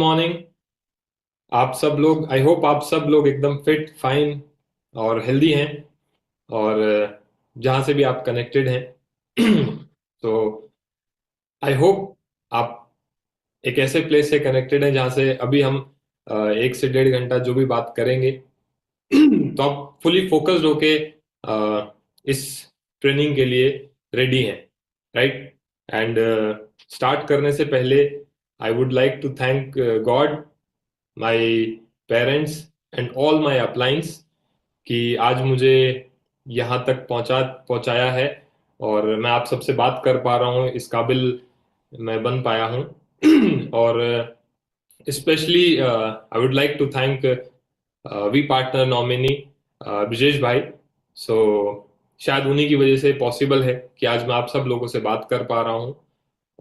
Morning. आप सब लोग, आई होप आप सब लोग एकदम फिट फाइन और हेल्दी हैं। और जहां से भी आप कनेक्टेड हैं तो आई होप आप एक ऐसे प्लेस से कनेक्टेड हैं जहां से अभी हम 1 से 1.5 घंटा जो भी बात करेंगे तो आप फुली फोकस्ड होके इस ट्रेनिंग के लिए रेडी हैं, राइट। एंड स्टार्ट करने से पहले I would like to thank God, my parents and all my uplines कि आज मुझे यहाँ तक पहुँचाया है और मैं आप सबसे बात कर पा रहा हूँ, इस काबिल मैं बन पाया हूँ। और specially I would like to thank we partner nominee Brijesh भाई। सो शायद उन्हीं की वजह से पॉसिबल है कि आज मैं आप सब लोगों से बात कर पा रहा हूँ।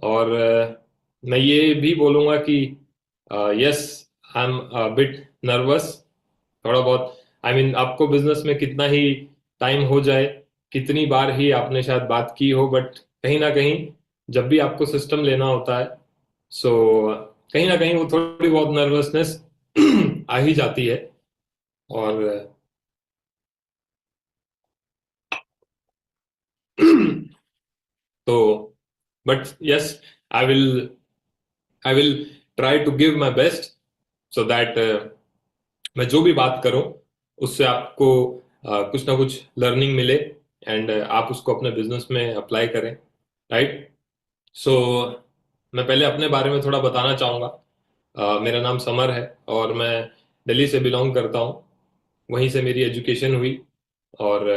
और मैं ये भी बोलूँगा कि yes, I am bit nervous, थोड़ा बहुत। आई मीन आपको बिजनेस में कितना ही टाइम हो जाए, कितनी बार ही आपने शायद बात की हो, बट कहीं ना कहीं जब भी आपको सिस्टम लेना होता है, सो कहीं ना कहीं वो थोड़ी बहुत नर्वसनेस आ ही जाती है। और तो but yes, I will I will try to give my best so that मैं जो भी बात करूं उससे आपको कुछ ना कुछ लर्निंग मिले एंड आप उसको अपने बिजनेस में अप्लाई करें, राइट। सो मैं पहले अपने बारे में थोड़ा बताना चाहूँगा। मेरा नाम समर है और मैं दिल्ली से बिलोंग करता हूँ। वहीं से मेरी एजुकेशन हुई। और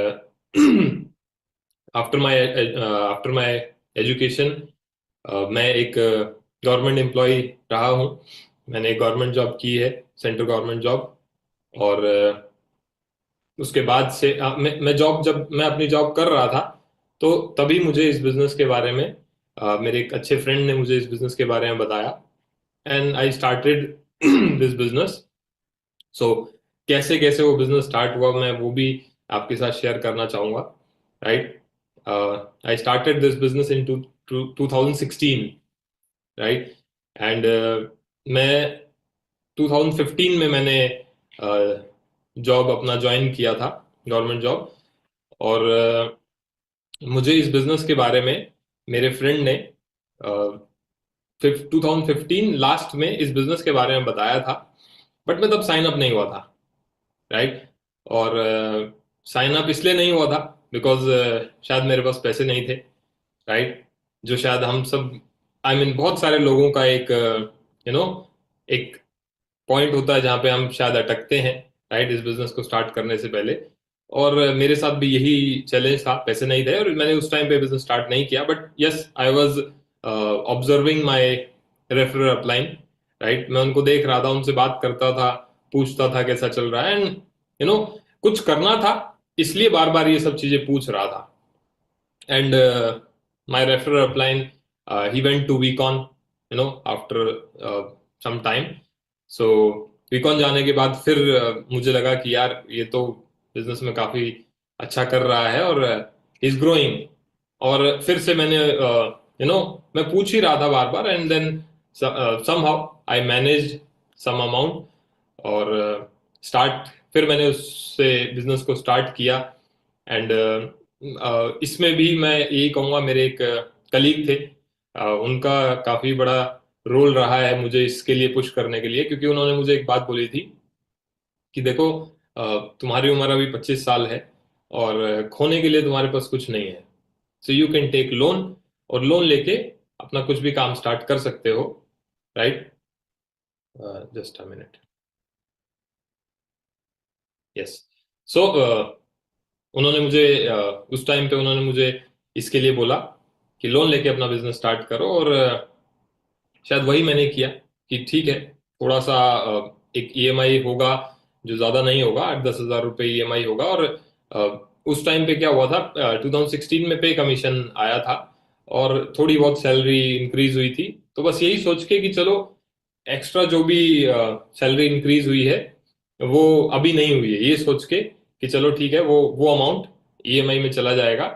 आफ्टर माय एजुकेशन मैं एक गवर्नमेंट एम्प्लॉय रहा हूँ। मैंने एक गवर्नमेंट जॉब की है, सेंट्रल गवर्नमेंट जॉब। और उसके बाद से मैं जॉब जब मैं अपनी जॉब कर रहा था तो तभी मुझे इस बिजनेस के बारे में मेरे एक अच्छे फ्रेंड ने मुझे इस बिजनेस के बारे में बताया and I started this business. So कैसे कैसे वो बिजनेस स्टार्ट हुआ मैं वो भी आपके साथ शेयर करना चाहूँगा, right. I started this business in 2016, right. And मैं 2015 में मैंने जॉब अपना ज्वाइन किया था, गवर्नमेंट जॉब। और मुझे इस बिजनेस के बारे में मेरे फ्रेंड ने 2015 लास्ट में इस बिजनेस के बारे में बताया था, बट मैं तब साइन अप नहीं हुआ था, राइट। और साइन अप इसलिए नहीं हुआ था बिकॉज शायद मेरे पास पैसे नहीं थे, राइट। जो शायद हम सब, आई मीन बहुत सारे लोगों का एक एक पॉइंट होता है जहाँ पे हम शायद अटकते हैं, राइट, इस बिजनेस को स्टार्ट करने से पहले। और मेरे साथ भी यही चैलेंज था, पैसे नहीं थे और मैंने उस टाइम पे बिजनेस स्टार्ट नहीं किया। But yes, I was observing my referrer upline, right. मैं उनको देख रहा था, उनसे बात करता था, पूछता था कैसा चल रहा है। एंड कुछ करना था, इसलिए बार बार ये सब चीजें पूछ रहा था। And my referrer upline, he went to Vicon, after some time. So Vicon जाने के बाद फिर मुझे लगा कि यार ये तो बिजनेस में काफी अच्छा कर रहा है और इज ग्रोइंग। और फिर से मैंने मैं पूछ ही रहा था बार बार and then somehow I manage some amount. और स्टार्ट फिर मैंने उससे बिजनेस को स्टार्ट किया। एंड इसमें भी मैं यही कहूँगा, मेरे एक कलीग थे, उनका काफी बड़ा रोल रहा है मुझे इसके लिए पुश करने के लिए, क्योंकि उन्होंने मुझे एक बात बोली थी कि देखो, तुम्हारी उम्र अभी 25 साल है और खोने के लिए तुम्हारे पास कुछ नहीं है। So you can take loan और लोन लेके अपना कुछ भी काम स्टार्ट कर सकते हो, right. Just a minute. Yes. So उन्होंने मुझे उस टाइम पे उन्होंने मुझे इसके लिए बोला कि लोन लेके अपना बिजनेस स्टार्ट करो। और शायद वही मैंने किया कि ठीक है, थोड़ा सा एक ईएमआई होगा, जो ज्यादा नहीं होगा, 8-10 हज़ार रुपये ईएमआई होगा। और अ, उस टाइम पे क्या हुआ था, 2016 में पे कमीशन आया था और थोड़ी बहुत सैलरी इंक्रीज हुई थी। तो बस यही सोच के कि चलो एक्स्ट्रा जो भी सैलरी इंक्रीज हुई है वो अभी नहीं हुई है, ये सोच के कि चलो ठीक है, वो अमाउंट ईएमआई में चला जाएगा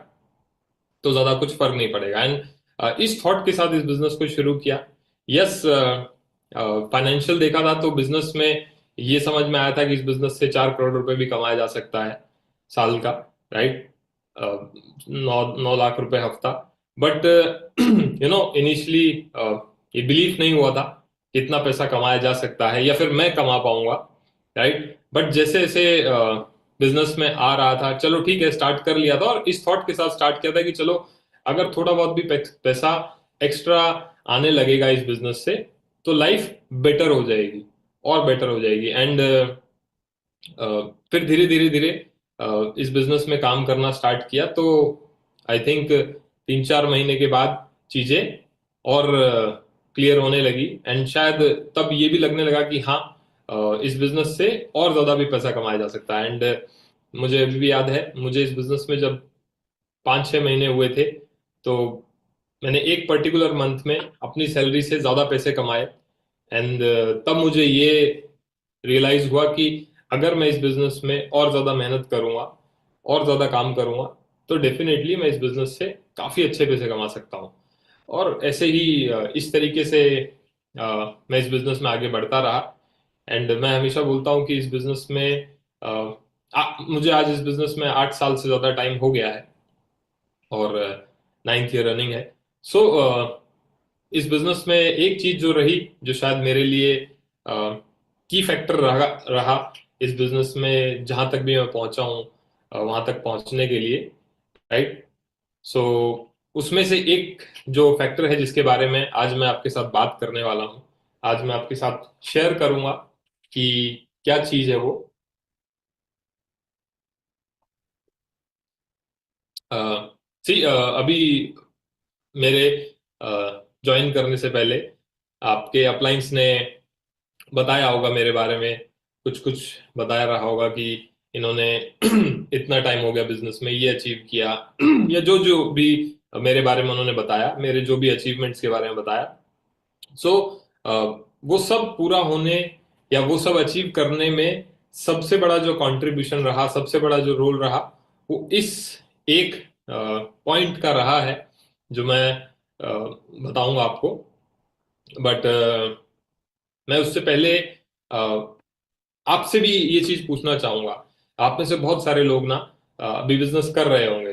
तो ज्यादा कुछ फर्क नहीं पड़ेगा। एंड इस थॉट के साथ इस बिजनेस को शुरू किया। यस, फाइनेंशियल देखा था तो बिजनेस में ये समझ में आया था कि इस बिजनेस से 4 करोड़ रुपए भी कमाया जा सकता है साल का, राइट। 9 9 लाख रुपए हफ्ता। बट इनिशियली ये बिलीव नहीं हुआ था कि इतना पैसा कमाया जा सकता है या फिर मैं कमा पाऊंगा, राइट। बट जैसे जैसे बिजनेस में आ रहा था, चलो ठीक है, स्टार्ट कर लिया था और इस थॉट के साथ स्टार्ट किया था कि चलो अगर थोड़ा बहुत भी पैसा एक्स्ट्रा आने लगेगा इस बिजनेस से तो लाइफ बेटर हो जाएगी और बेटर हो जाएगी। एंड फिर धीरे धीरे धीरे इस बिजनेस में काम करना स्टार्ट किया तो आई थिंक 3 4 महीने के बाद चीजें और क्लियर होने लगी। एंड शायद तब ये भी लगने लगा कि हाँ, इस बिजनेस से और ज्यादा भी पैसा कमाया जा सकता है। एंड मुझे अभी भी याद है, मुझे इस बिजनेस में जब 5 6 महीने हुए थे तो मैंने एक पर्टिकुलर मंथ में अपनी सैलरी से ज्यादा पैसे कमाए। एंड तब मुझे ये रियलाइज हुआ कि अगर मैं इस बिजनेस में और ज्यादा मेहनत करूंगा और ज्यादा काम करूंगा तो डेफिनेटली मैं इस बिजनेस से काफी अच्छे पैसे कमा सकता हूँ। और ऐसे ही इस तरीके से मैं इस बिजनेस में आगे बढ़ता रहा। एंड मैं हमेशा बोलता हूँ कि इस बिजनेस में मुझे आज इस बिजनेस में 8 साल से ज्यादा टाइम हो गया है और 9th ईयर रनिंग है। सो इस बिजनेस में एक चीज जो रही, जो शायद मेरे लिए की फैक्टर रहा इस बिजनेस में जहां तक भी मैं पहुंचा हूं, वहां तक पहुंचने के लिए, राइट। सो उसमें से एक जो फैक्टर है जिसके बारे में आज मैं आपके साथ बात करने वाला हूं, आज मैं आपके साथ शेयर करूंगा कि क्या चीज है वो। अभी मेरे ज्वाइन करने से पहले आपके अपलाइंस ने बताया होगा मेरे बारे में, कुछ कुछ बताया रहा होगा कि इन्होंने इतना टाइम हो गया बिजनेस में, ये अचीव किया या जो जो भी मेरे बारे में उन्होंने बताया, मेरे जो भी अचीवमेंट्स के बारे में बताया। सो वो सब पूरा होने या वो सब अचीव करने में सबसे बड़ा जो कंट्रीब्यूशन रहा, सबसे बड़ा जो रोल रहा, वो इस एक पॉइंट का रहा है जो मैं बताऊंगा आपको। बट मैं उससे पहले आपसे भी ये चीज पूछना चाहूंगा। आप में से बहुत सारे लोग ना अभी बिजनेस कर रहे होंगे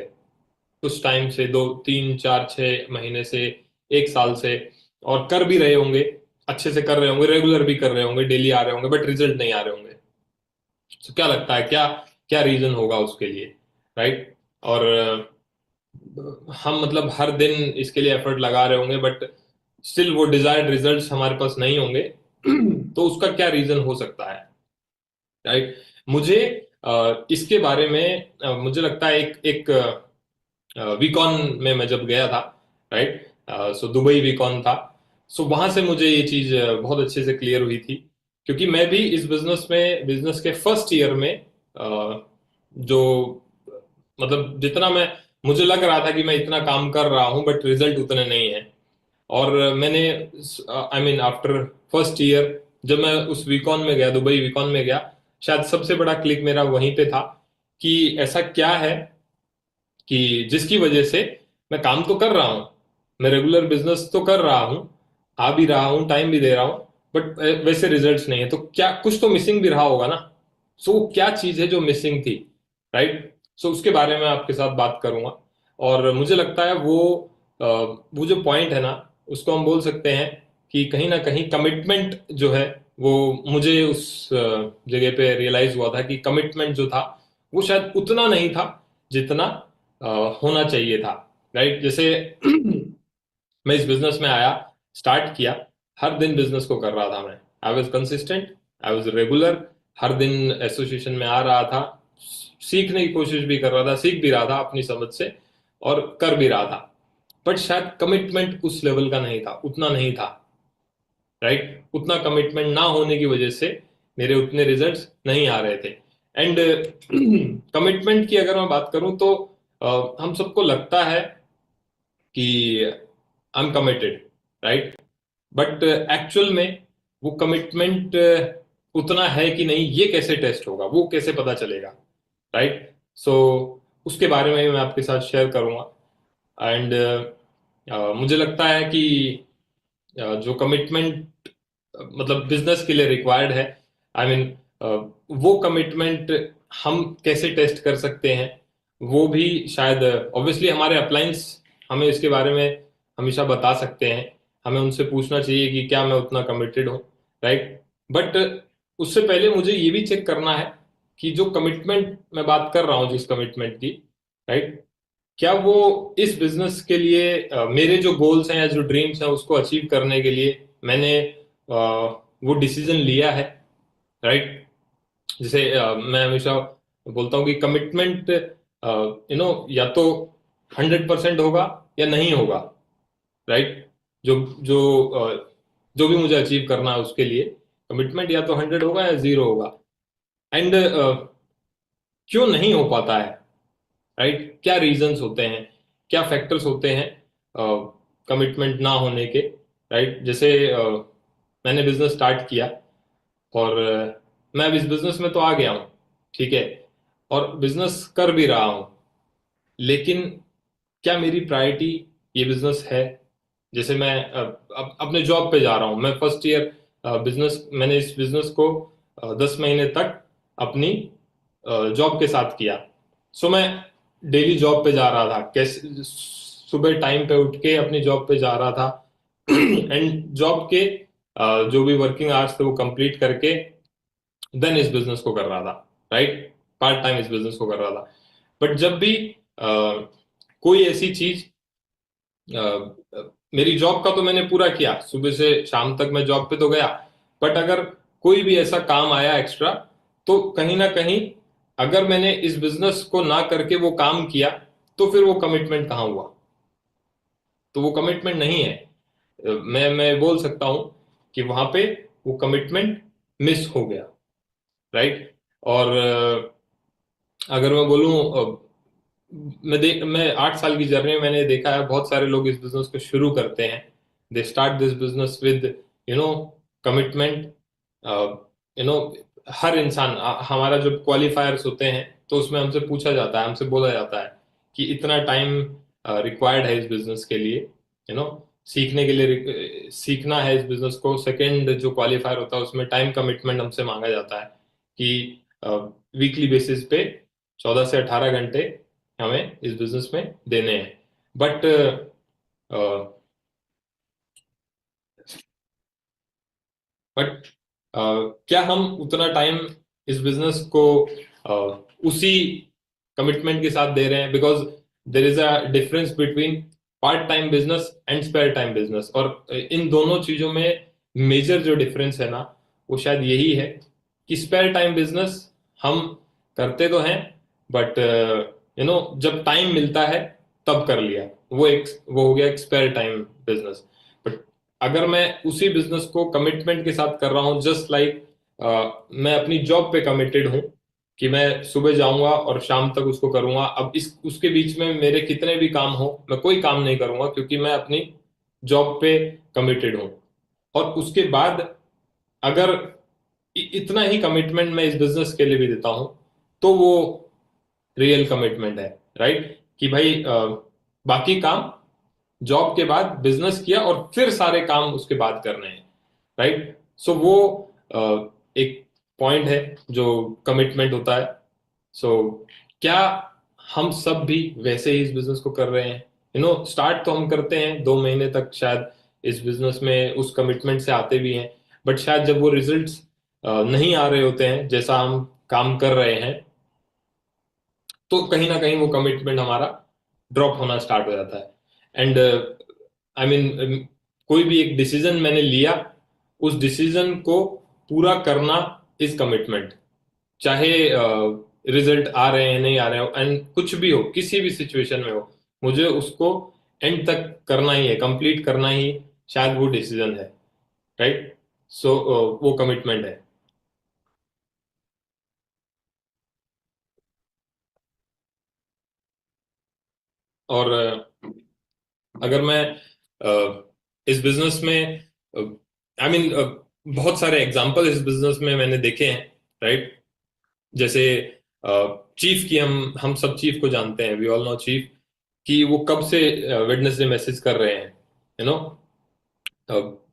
कुछ टाइम से, 2 3 4 6 महीने से, 1 साल से, और कर भी रहे होंगे, अच्छे से कर रहे होंगे, रेगुलर भी कर रहे होंगे, डेली आ रहे होंगे, बट रिजल्ट नहीं आ रहे होंगे। तो क्या लगता है, क्या क्या रीजन होगा उसके लिए, राइट। और हम मतलब हर दिन इसके लिए एफर्ट लगा रहे होंगे बट स्टिल वो डिजायर्ड रिजल्ट्स हमारे पास नहीं होंगे। तो उसका क्या रीजन हो सकता है, राइट। मुझे इसके बारे में मुझे लगता है एक एक वीकॉन में मैं जब गया था, राइट, सो दुबई वीकॉन था। सो वहां से मुझे ये चीज बहुत अच्छे से क्लियर हुई थी, क्योंकि मैं भी इस बिजनेस में, बिजनेस के फर्स्ट ईयर में जो मतलब जितना मैं, मुझे लग रहा था कि मैं इतना काम कर रहा हूँ बट रिजल्ट उतने नहीं है। और मैंने I mean after first year जब मैं उस वीकॉन में गया, दुबई वीकॉन में गया, शायद सबसे बड़ा क्लिक मेरा वहीं पे था कि ऐसा क्या है कि जिसकी वजह से मैं काम तो कर रहा हूँ, मैं रेगुलर बिजनेस तो कर रहा हूँ, आ भी रहा हूँ, टाइम भी दे रहा हूँ, बट वैसे रिजल्ट्स नहीं है। तो क्या कुछ तो मिसिंग भी रहा होगा ना। सो वो क्या चीज है जो मिसिंग थी, राइट। सो उसके बारे में आपके साथ बात करूंगा। और मुझे लगता है वो जो पॉइंट है ना, उसको हम बोल सकते हैं कि कहीं ना कहीं कमिटमेंट जो है, वो मुझे उस जगह पे रियलाइज हुआ था कि कमिटमेंट जो था वो शायद उतना नहीं था जितना अ, होना चाहिए था, राइट। जैसे मैं इस बिजनेस में आया, स्टार्ट किया, हर दिन बिजनेस को कर रहा था मैं। I was consistent, I was regular, हर दिन एसोसिएशन में आ रहा था, सीखने की कोशिश भी कर रहा था, सीख भी रहा था अपनी समझ से और कर भी रहा था। बट शायद कमिटमेंट उस लेवल का नहीं था, उतना नहीं था, राइट। उतना कमिटमेंट ना होने की वजह से मेरे उतने रिजल्ट्स नहीं आ रहे थे। एंड कमिटमेंट की अगर मैं बात करूं तो हम सबको लगता है कि I am committed, right. But actual में वो कमिटमेंट उतना है कि नहीं, ये कैसे टेस्ट होगा, वो कैसे पता चलेगा, राइट। सो उसके बारे में मैं आपके साथ शेयर करूंगा। एंड मुझे लगता है कि जो कमिटमेंट मतलब बिजनेस के लिए रिक्वायर्ड है, आई मीन वो कमिटमेंट हम कैसे टेस्ट कर सकते हैं, वो भी शायद ऑब्वियसली हमारे अपलाइंस हमें इसके बारे में हमेशा बता सकते हैं। हमें उनसे पूछना चाहिए कि क्या मैं उतना कमिटेड हूँ, राइट। बट उससे पहले मुझे ये भी चेक करना है कि जो कमिटमेंट मैं बात कर रहा हूँ, जिस कमिटमेंट की, राइट, क्या वो इस बिजनेस के लिए मेरे जो गोल्स हैं या जो ड्रीम्स हैं उसको अचीव करने के लिए मैंने वो डिसीजन लिया है, राइट। जैसे मैं हमेशा बोलता हूँ कि कमिटमेंट या तो 100% होगा या नहीं होगा, राइट। जो जो जो भी मुझे अचीव करना है उसके लिए कमिटमेंट या तो 100 होगा या 0 होगा। एंड क्यों नहीं हो पाता है, राइट, क्या रीजंस होते हैं, क्या फैक्टर्स होते हैं कमिटमेंट ना होने के, राइट। जैसे मैंने बिजनेस स्टार्ट किया और मैं अब इस बिजनेस में तो आ गया हूँ, ठीक है, और बिजनेस कर भी रहा हूँ, लेकिन क्या मेरी प्रायोरिटी ये बिजनेस है। जैसे मैं अब अपने जॉब पे जा रहा हूँ, मैं फर्स्ट ईयर बिजनेस, मैंने इस बिजनेस को 10 महीने तक अपनी जॉब के साथ किया। सो मैं डेली जॉब पे जा रहा था, कैसे सुबह टाइम पे उठ के अपनी जॉब पे जा रहा था एंड जॉब के जो भी वर्किंग आवर्स थे वो कंप्लीट करके देन इस बिजनेस को कर रहा था, राइट, पार्ट टाइम इस बिजनेस को कर रहा था। बट जब भी कोई ऐसी चीज, मेरी जॉब का तो मैंने पूरा किया, सुबह से शाम तक मैं जॉब पे तो गया, बट अगर कोई भी ऐसा काम आया एक्स्ट्रा, तो कहीं ना कहीं अगर मैंने इस बिजनेस को ना करके वो काम किया, तो फिर वो कमिटमेंट कहाँ हुआ, तो वो कमिटमेंट नहीं है। मैं बोल सकता हूं कि वहां पे वो कमिटमेंट मिस हो गया, राइट। और अगर मैं बोलूं, मैं 8 साल की जर्नी में मैंने देखा है बहुत सारे लोग इस बिजनेस को शुरू करते हैं, they start this business with you know commitment, you know हर इंसान हमारा जो क्वालिफायर्स होते हैं तो उसमें हमसे पूछा जाता है, हमसे बोला जाता है कि इतना टाइम रिक्वायर्ड है इस बिजनेस के लिए, सीखने के लिए, सीखना है इस बिजनेस को। सेकंड जो क्वालिफायर होता है उसमें टाइम कमिटमेंट हमसे मांगा जाता है कि वीकली बेसिस पे 14 से 18 घंटे हमें इस बिजनेस में देने हैं। बट बट क्या हम उतना टाइम इस बिजनेस को उसी कमिटमेंट के साथ दे रहे हैं? Because there is a difference between part time business and spare time business, और इन दोनों चीजों में मेजर जो डिफरेंस है ना, वो शायद यही है कि स्पेयर टाइम बिजनेस हम करते तो हैं, बट जब टाइम मिलता है तब कर लिया, वो हो गया एक स्पेयर टाइम बिजनेस। बट अगर मैं उसी बिजनेस को कमिटमेंट के साथ कर रहा हूँ, जस्ट लाइक मैं अपनी जॉब पे कमिटेड हूँ कि मैं सुबह जाऊंगा और शाम तक उसको करूंगा, अब इस उसके बीच में मेरे कितने भी काम हो मैं कोई काम नहीं करूंगा क्योंकि मैं अपनी जॉब पे कमिटेड हूँ। और उसके बाद अगर इतना ही कमिटमेंट मैं इस बिजनेस के लिए भी देता हूँ, तो वो रियल कमिटमेंट है, राइट। कि भाई बाकी काम जॉब के बाद बिजनेस किया और फिर सारे काम उसके बाद करने हैं, राइट। सो वो एक पॉइंट है जो कमिटमेंट होता है। सो क्या हम सब भी वैसे ही इस बिजनेस को कर रहे हैं? स्टार्ट तो हम करते हैं 2 महीने तक शायद इस बिजनेस में उस कमिटमेंट से आते भी हैं, बट शायद जब वो रिजल्ट्स नहीं आ रहे होते हैं जैसा हम काम कर रहे हैं, तो कहीं ना कहीं वो कमिटमेंट हमारा ड्रॉप होना स्टार्ट हो जाता है। एंड आई मीन कोई भी एक डिसीजन मैंने लिया, उस डिसीजन को पूरा करना इज कमिटमेंट, चाहे रिजल्ट आ रहे हैं नहीं आ रहे हो, एंड कुछ भी हो, किसी भी सिचुएशन में हो, मुझे उसको एंड तक करना ही है, कंप्लीट करना ही शायद वो डिसीजन है, राइट। सो वो कमिटमेंट है। और अगर मैं इस बिजनेस में, आई मीन बहुत सारे एग्जांपल इस बिजनेस में मैंने देखे हैं, राइट। जैसे चीफ की, हम सब चीफ को जानते हैं, वी ऑल नो चीफ, कि वो कब से वेडनेसडे मैसेज कर रहे हैं, यू नो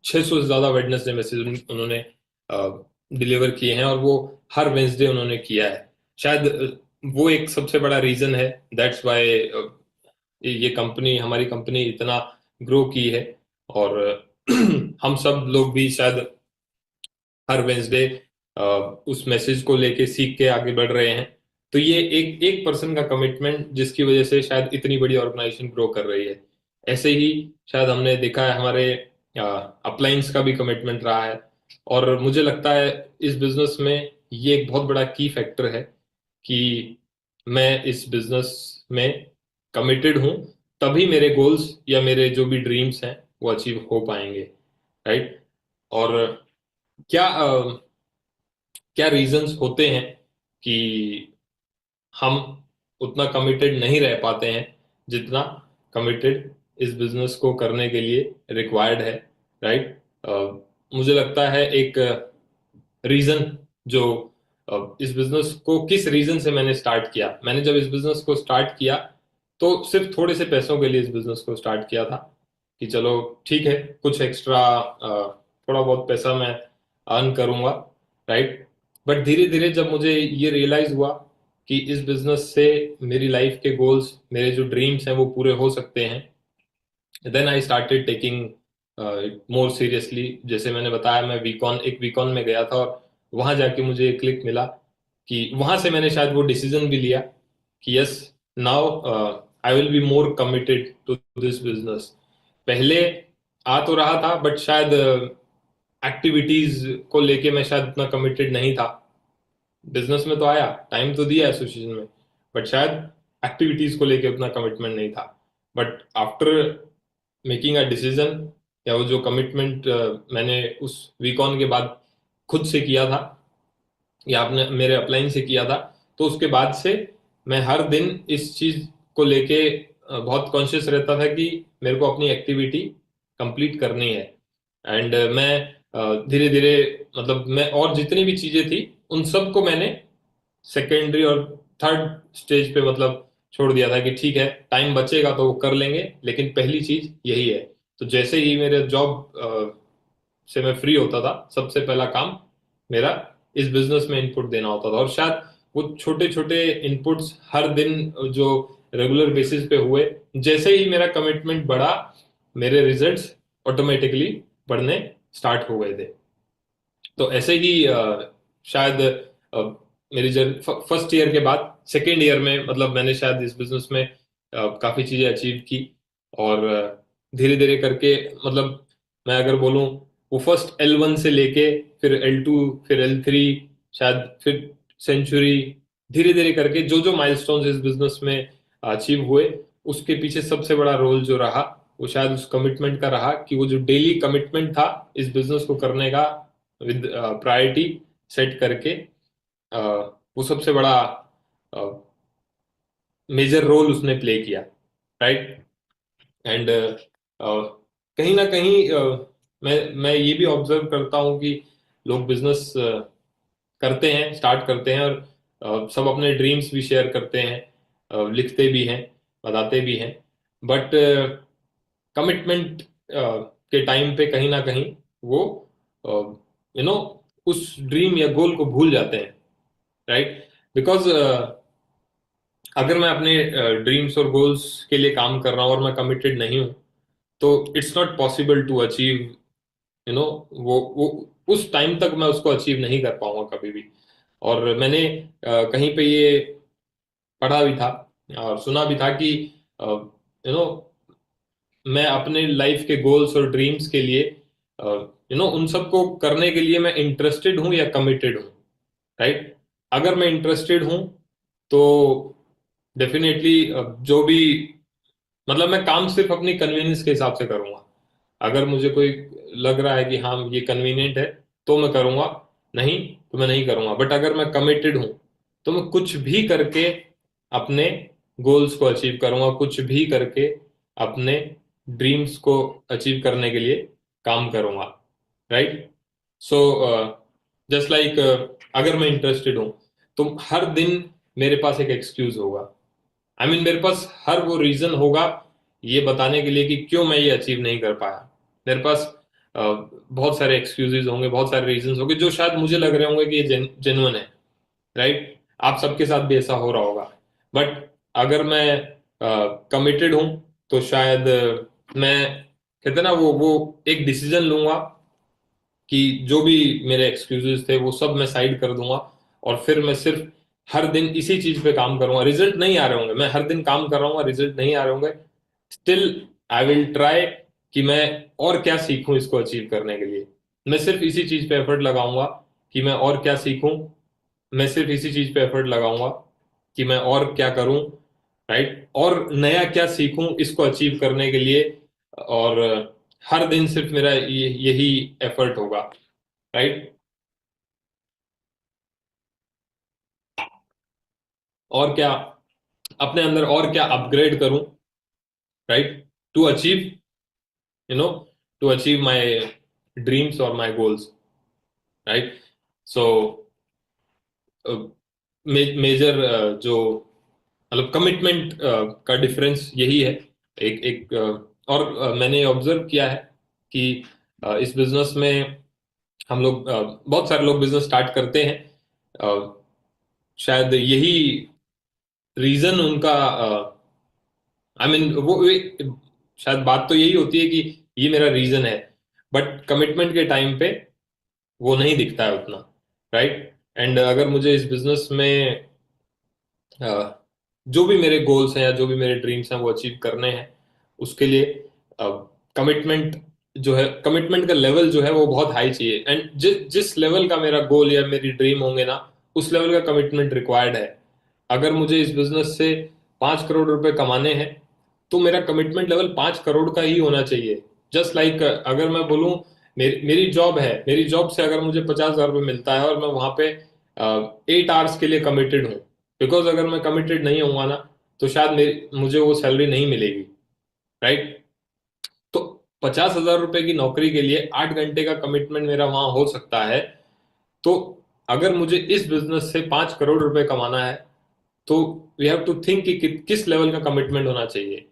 600 से ज़्यादा वेडनेसडे मैसेज उन्होंने डिलीवर किए हैं, और वो हर वेंसडे उन्होंने किया है। शायद वो एक सबसे बड़ा रीज़न है, दैट्स वाई ये कंपनी, हमारी कंपनी इतना ग्रो की है। और हम सब लोग भी शायद हर वेंसडे उस मैसेज को लेके सीख के आगे बढ़ रहे हैं। तो ये एक एक पर्सन का कमिटमेंट जिसकी वजह से शायद इतनी बड़ी ऑर्गेनाइजेशन ग्रो कर रही है। ऐसे ही शायद हमने देखा है हमारे अपलाइंस का भी कमिटमेंट रहा है। और मुझे लगता है इस बिजनेस में ये एक बहुत बड़ा की फैक्टर है कि मैं इस बिजनेस में कमिटेड हूँ, तभी मेरे गोल्स या मेरे जो भी ड्रीम्स हैं वो अचीव हो पाएंगे, राइट। और क्या क्या रीजंस होते हैं कि हम उतना कमिटेड नहीं रह पाते हैं जितना कमिटेड इस बिजनेस को करने के लिए रिक्वायर्ड है, राइट। मुझे लगता है एक रीजन जो इस बिजनेस को किस रीजन से मैंने स्टार्ट किया, मैंने जब इस बिजनेस को स्टार्ट किया तो सिर्फ थोड़े से पैसों के लिए इस बिजनेस को स्टार्ट किया था कि चलो ठीक है, कुछ एक्स्ट्रा थोड़ा बहुत पैसा मैं अर्न करूंगा, राइट। बट धीरे धीरे जब मुझे ये रियलाइज हुआ कि इस बिजनेस से मेरी लाइफ के गोल्स, मेरे जो ड्रीम्स हैं वो पूरे हो सकते हैं, then I started taking more seriously. जैसे मैंने बताया, मैं वीकॉन में गया था, और वहां जाके मुझे एक क्लिक मिला कि वहां से मैंने शायद वो डिसीजन भी लिया कि yes, now I will be more committed to this business. पहले आ तो रहा था, बट शायद एक्टिविटीज को लेके मैं शायद उतना कमिटेड नहीं था। बिजनेस में तो आया, टाइम तो दिया एसोसिएशन में, बट शायद एक्टिविटीज को लेके उतना कमिटमेंट नहीं था। But after making a decision, या वो जो कमिटमेंट मैंने उस वीकॉन के बाद खुद से किया था, या आपने मेरे अपलाइन से किया था, तो उसके बाद से मैं हर दिन इस चीज को लेके बहुत कॉन्शियस रहता था कि मेरे को अपनी एक्टिविटी कंप्लीट करनी है। एंड मैं धीरे धीरे, मतलब मैं और जितनी भी चीजें थी उन सबको मैंने सेकेंडरी और थर्ड स्टेज पे मतलब छोड़ दिया था कि ठीक है, टाइम बचेगा तो वो कर लेंगे, लेकिन पहली चीज यही है। तो जैसे ही मेरे जॉब से मैं फ्री होता था, सबसे पहला काम मेरा इस बिजनेस में इनपुट देना होता था। और शायद वो छोटे छोटे इनपुट्स हर दिन जो रेगुलर बेसिस पे हुए, जैसे ही मेरा कमिटमेंट बढ़ा, मेरे रिजल्ट्स ऑटोमेटिकली बढ़ने स्टार्ट हो गए थे। तो ऐसे ही शायद अ, मेरी जर्नी फर्स्ट ईयर के बाद सेकेंड ईयर में, मतलब मैंने शायद इस बिजनेस में काफी चीजें अचीव की। और धीरे धीरे करके, मतलब मैं अगर बोलूं, वो फर्स्ट L1 से लेके फिर L2, फिर L3, शायद फिर सेंचुरी, धीरे धीरे करके जो जो माइलस्टोन्स इस बिजनेस में अचीव हुए, उसके पीछे सबसे बड़ा रोल जो रहा वो शायद उस कमिटमेंट का रहा कि वो जो डेली कमिटमेंट था इस बिजनेस को करने का, विद प्रायोरिटी सेट करके, अ, वो सबसे बड़ा मेजर रोल उसने प्ले किया, राइट। एंड कहीं ना कहीं मैं ये भी ऑब्जर्व करता हूँ कि लोग बिजनेस करते हैं, स्टार्ट करते हैं, और सब अपने ड्रीम्स भी शेयर करते हैं, लिखते भी हैं, बताते भी हैं, बट कमिटमेंट के टाइम पे कहीं ना कहीं वो उस ड्रीम या गोल को भूल जाते हैं, राइट। बिकॉज अगर मैं अपने ड्रीम्स और गोल्स के लिए काम कर रहा हूँ और मैं कमिटेड नहीं हूँ, तो it's not possible to achieve, वो उस टाइम तक मैं उसको अचीव नहीं कर पाऊंगा कभी भी। और मैंने कहीं पे ये पढ़ा भी था और सुना भी था कि नो मैं अपने लाइफ के गोल्स और ड्रीम्स के लिए, उन सबको करने के लिए मैं इंटरेस्टेड हूँ या कमिटेड हूँ, राइट। अगर मैं इंटरेस्टेड हूँ तो डेफिनेटली जो भी, मतलब मैं काम सिर्फ अपनी कन्वीनियंस के हिसाब से करूंगा। अगर मुझे कोई लग रहा है कि हाँ ये कन्वीनियंट है तो मैं करूंगा, नहीं तो मैं नहीं करूंगा। बट अगर मैं कमिटेड हूं तो मैं कुछ भी करके अपने गोल्स को अचीव करूंगा, कुछ भी करके अपने ड्रीम्स को अचीव करने के लिए काम करूंगा, राइट। सो जस्ट लाइक, अगर मैं इंटरेस्टेड हूं तो हर दिन मेरे पास एक एक्सक्यूज होगा। मेरे पास हर वो रीजन होगा ये बताने के लिए कि क्यों मैं ये अचीव नहीं कर पाया। मेरे पास बहुत सारे एक्सक्यूजेज होंगे, बहुत सारे रीजंस होंगे जो शायद मुझे लग रहे होंगे कि ये जेन्युइन है, राइट? आप सबके साथ भी ऐसा हो रहा होगा। बट अगर मैं कमिटेड हूं तो शायद मैं, कहते हैं ना, वो एक डिसीजन लूंगा कि जो भी मेरे एक्सक्यूजेस थे वो सब मैं साइड कर दूंगा, और फिर मैं सिर्फ हर दिन इसी चीज पे काम करूंगा। रिजल्ट नहीं आ रहे होंगे, मैं हर दिन काम कर रहा हूँ, रिजल्ट नहीं आ रहे होंगे, स्टिल आई विल ट्राई कि मैं और क्या सीखूं इसको अचीव करने के लिए। मैं सिर्फ इसी चीज पे एफर्ट लगाऊंगा कि मैं और क्या सीखूं, मैं सिर्फ इसी चीज पे एफर्ट लगाऊंगा कि मैं और क्या करूं, राइट, और नया क्या सीखूं इसको अचीव करने के लिए। और हर दिन सिर्फ मेरा यही एफर्ट होगा, राइट। और क्या, अपने अंदर और क्या अपग्रेड करूं, right, to achieve, you know, to achieve my dreams और my goals, right. So major जो, मतलब कमिटमेंट का डिफरेंस यही है। एक एक और मैंने ऑब्जर्व किया है कि इस बिजनेस में हम लोग, बहुत सारे लोग बिजनेस स्टार्ट करते हैं, शायद यही रीजन उनका, आई मीन शायद बात तो यही होती है कि ये मेरा रीजन है, बट कमिटमेंट के टाइम पे वो नहीं दिखता है उतना, राइट। एंड अगर मुझे इस बिजनेस में जो भी मेरे गोल्स हैं या जो भी मेरे ड्रीम्स हैं वो अचीव करने हैं, उसके लिए कमिटमेंट जो है, कमिटमेंट का लेवल जो है वो बहुत हाई चाहिए। एंड जिस लेवल का मेरा गोल या मेरी ड्रीम होंगे ना, उस लेवल का कमिटमेंट रिक्वायर्ड है। अगर मुझे इस बिजनेस से 5 करोड़ रुपए कमाने हैं तो मेरा कमिटमेंट लेवल 5 करोड़ का ही होना चाहिए। जस्ट लाइक अगर मैं बोलूं, मेरी जॉब है, मेरी जॉब से अगर मुझे 50,000 रुपये मिलता है और मैं वहां पे 8 आवर्स के लिए कमिटेड हूँ, बिकॉज अगर मैं कमिटेड नहीं होऊंगा ना तो शायद मुझे वो सैलरी नहीं मिलेगी, राइट। तो 50,000 रुपए की नौकरी के लिए 8 घंटे का कमिटमेंट मेरा वहां हो सकता है। तो अगर मुझे इस बिजनेस से 5 करोड़ रुपए कमाना है तो वी हैव टू थिंक कि किस लेवल का कमिटमेंट होना चाहिए।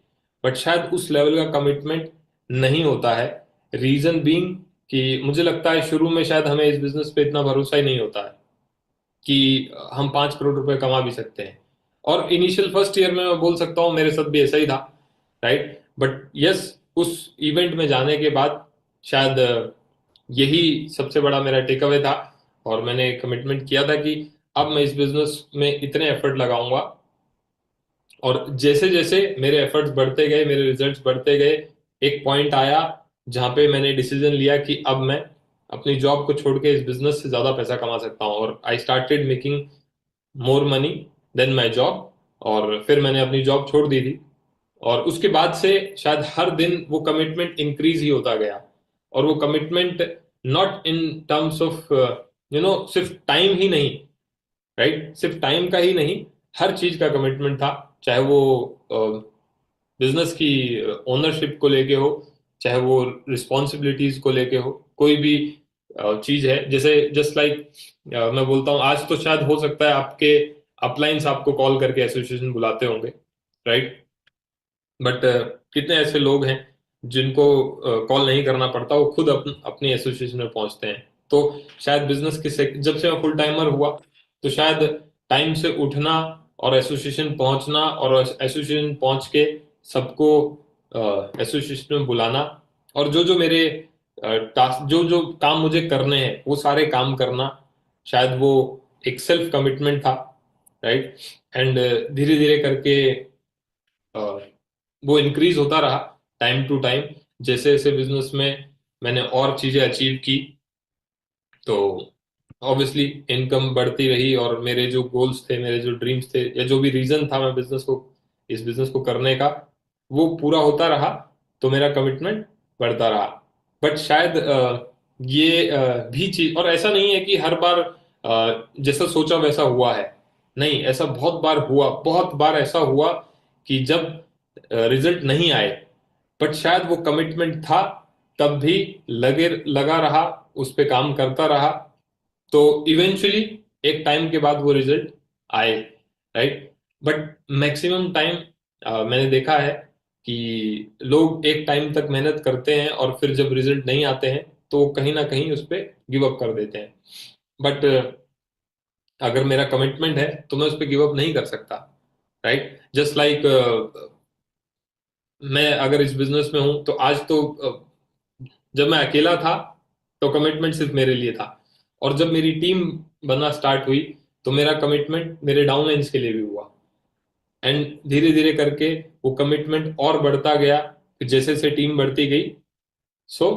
बट शायद उस लेवल का कमिटमेंट नहीं होता है। रीजन बीइंग कि मुझे लगता है शुरू में शायद हमें इस बिजनेस पे इतना भरोसा ही नहीं होता है कि हम 5 करोड़ रुपए कमा भी सकते हैं। और इनिशियल फर्स्ट ईयर में मैं बोल सकता हूँ मेरे साथ भी ऐसा ही था, राइट। बट यस, उस इवेंट में जाने के बाद शायद यही सबसे बड़ा मेरा टेक अवे था, और मैंने कमिटमेंट किया था कि अब मैं इस बिजनेस में इतने एफर्ट लगाऊंगा। और जैसे जैसे मेरे एफर्ट्स बढ़ते गए, मेरे रिजल्ट्स बढ़ते गए, एक पॉइंट आया जहां पे मैंने डिसीजन लिया कि अब मैं अपनी जॉब को छोड़ के इस बिजनेस से ज्यादा पैसा कमा सकता हूँ, और I started making more money than my job. और फिर मैंने अपनी जॉब छोड़ दी थी, और उसके बाद से शायद हर दिन वो कमिटमेंट इंक्रीज ही होता गया। और वो commitment not in terms of, सिर्फ टाइम ही नहीं, राइट, सिर्फ टाइम का ही नहीं, हर चीज का कमिटमेंट था। चाहे वो बिजनेस की ओनरशिप को लेके हो, चाहे वो रिस्पॉन्सिबिलिटीज को लेके हो, कोई भी चीज है। जैसे जस्ट लाइक मैं बोलता हूँ, आज तो शायद हो सकता है आपके अपलाइंस आपको कॉल करके एसोसिएशन बुलाते होंगे, राइट। बट कितने ऐसे लोग हैं जिनको कॉल नहीं करना पड़ता, वो खुद अपनी एसोसिएशन में पहुंचते हैं। तो शायद बिजनेस के जब से मैं फुल टाइमर हुआ तो शायद टाइम से उठना और एसोसिएशन पहुंचना और एसोसिएशन पहुंच के सबको एसोसिएशन में बुलाना, और जो जो मेरे टास्क, जो जो काम मुझे करने हैं वो सारे काम करना, शायद वो एक सेल्फ कमिटमेंट था, राइट। एंड धीरे धीरे करके अ, वो इंक्रीज होता रहा टाइम टू टाइम। जैसे जैसे बिजनेस में मैंने और चीजें अचीव की, तो ऑब्वियसली इनकम बढ़ती रही, और मेरे जो गोल्स थे, मेरे जो ड्रीम्स थे, या जो भी रीजन था मैं बिजनेस को, इस बिजनेस को करने का, वो पूरा होता रहा। तो मेरा कमिटमेंट बढ़ता रहा। बट शायद ये भी चीज, और ऐसा नहीं है कि हर बार जैसा सोचा वैसा हुआ है, नहीं, ऐसा बहुत बार हुआ, बहुत बार ऐसा हुआ कि जब रिजल्ट नहीं आए, बट शायद वो कमिटमेंट था, तब भी लगा रहा, उस पे काम करता रहा, तो इवेंचुअली एक टाइम के बाद वो रिजल्ट आए, राइट। बट मैक्सिमम टाइम मैंने देखा है कि लोग एक टाइम तक मेहनत करते हैं और फिर जब रिजल्ट नहीं आते हैं तो वो कहीं ना कहीं उस पर गिव अप कर देते हैं। बट अगर मेरा कमिटमेंट है तो मैं उस पर गिव अप नहीं कर सकता, राइट? जस्ट लाइक मैं अगर इस बिजनेस में हूं तो आज तो जब मैं अकेला था तो कमिटमेंट सिर्फ मेरे लिए था, और जब मेरी टीम बनना स्टार्ट हुई तो मेरा कमिटमेंट मेरे डाउनलाइंस के लिए भी हुआ। एंड धीरे धीरे करके वो कमिटमेंट और बढ़ता गया, फिर जैसे जैसे टीम बढ़ती गई, सो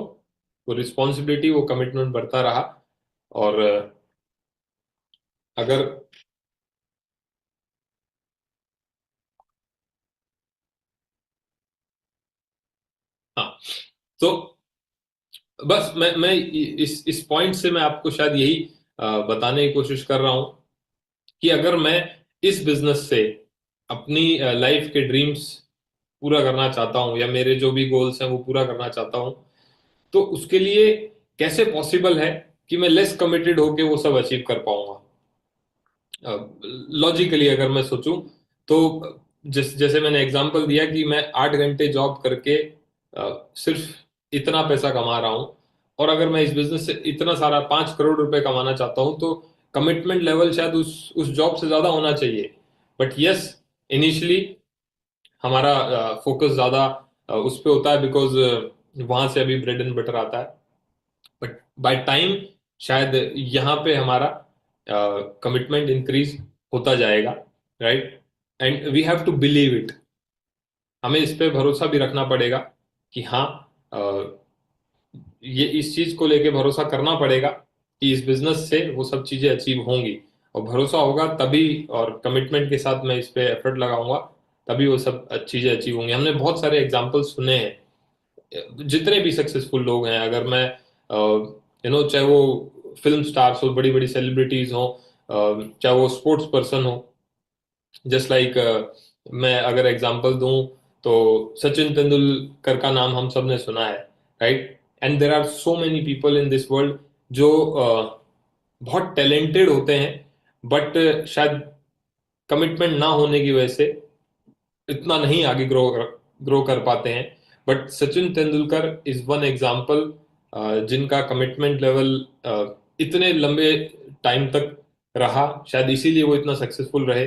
वो रिस्पॉन्सिबिलिटी, वो कमिटमेंट बढ़ता रहा। और अगर हाँ, तो बस मैं इस पॉइंट से मैं आपको शायद यही बताने की कोशिश कर रहा हूं कि अगर मैं इस बिजनेस से अपनी लाइफ के ड्रीम्स पूरा करना चाहता हूं, या मेरे जो भी गोल्स हैं वो पूरा करना चाहता हूं, तो उसके लिए कैसे पॉसिबल है कि मैं लेस कमिटेड होके वो सब अचीव कर पाऊंगा? लॉजिकली अगर मैं सोचूं तो जैसे मैंने एग्जांपल दिया कि मैं 8 घंटे जॉब करके सिर्फ इतना पैसा कमा रहा हूं, और अगर मैं इस बिजनेस से इतना सारा 5 करोड़ रुपए कमाना चाहता हूं, तो कमिटमेंट लेवल शायद उस जॉब से ज्यादा होना चाहिए। बट यस, इनिशियली हमारा फोकस ज्यादा उस पे होता है, बिकॉज वहां से अभी ब्रेड एंड बटर आता है। बट बाय टाइम शायद यहाँ पे हमारा कमिटमेंट इंक्रीज होता जाएगा, right? And we have to believe it. हमें इस पे भरोसा भी रखना पड़ेगा कि हाँ, अ, ये इस चीज को लेके भरोसा करना पड़ेगा कि इस बिजनेस से वो सब चीजें अचीव होंगी। और भरोसा होगा तभी, और कमिटमेंट के साथ मैं इस पे एफर्ट लगाऊंगा, तभी वो सब चीजें अचीव होंगी। हमने बहुत सारे एग्जाम्पल्स सुने हैं, जितने भी सक्सेसफुल लोग हैं, अगर मैं चाहे वो फिल्म स्टार्स हो, बड़ी बड़ी सेलिब्रिटीज हो, चाहे वो स्पोर्ट्स पर्सन हो, जस्ट लाइक मैं अगर एग्जांपल दूं तो सचिन तेंदुलकर का नाम हम सब ने सुना है, right? And there are so many people in this world जो बहुत टैलेंटेड होते हैं, बट शायद कमिटमेंट ना होने की वजह से इतना नहीं आगे ग्रो कर पाते हैं। But Sachin Tendulkar is one example, जिनका कमिटमेंट लेवल इतने लंबे टाइम तक रहा, शायद इसीलिए वो इतना सक्सेसफुल रहे।